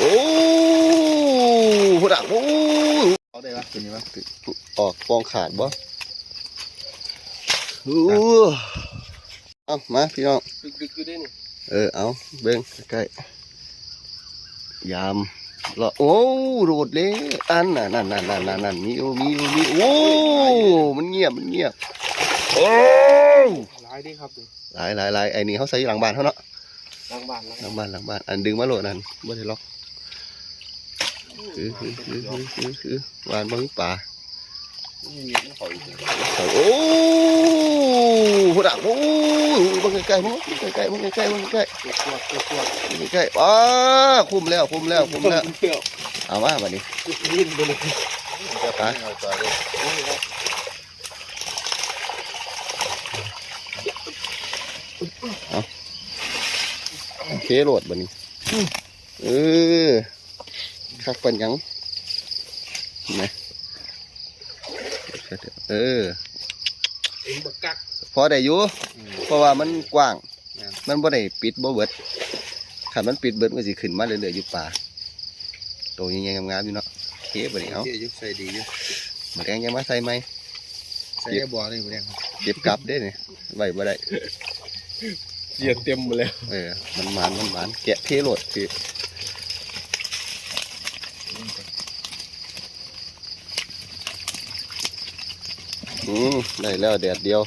โอ้โหดักโอ้เอาได้ปะตัวนี้ปะออกฟองขาดบ่เอามาพี่น้องดึกๆได้นี่เอาเบิ้งใกล้ยามรอโอ้โดดเลยอันนั่นมีโอ้มันเงียบโอ้หลายดิครับหลายไอ้นี่เขาใส่หลังบ้านเขาเนาะหลังบ้านอันดึงมาโหลดนั่นบ่ได้ล็อกคือวานบังป่าโอ้โหดักโอ้บังใกล้ป้าคุมแล้วเอามาบัดนี้ยินไปเลยจะไปโอเคโหลดบัดนี้คักปันยังนะบักกักพอได้อยู่เพราะว่ามันกว้างมันบ่ได้ปิดบ่เบิดถ้ามันปิดเบิดมันสิขึ้นมาเรื่อยๆอยู่ป่าโตยังงามๆอยู่เนาะเก็บบัดนี้เอาใส่ดีอยู่มาแดงยังมาใส่ไหมใส่บ่อนี่มาแดงครับเก็บกลับได้เนี่ยไว้บ่ได้เสียเต็มหมดแล้วมันหวานแกะเทโหลดคือได้แล้วแดดเดียว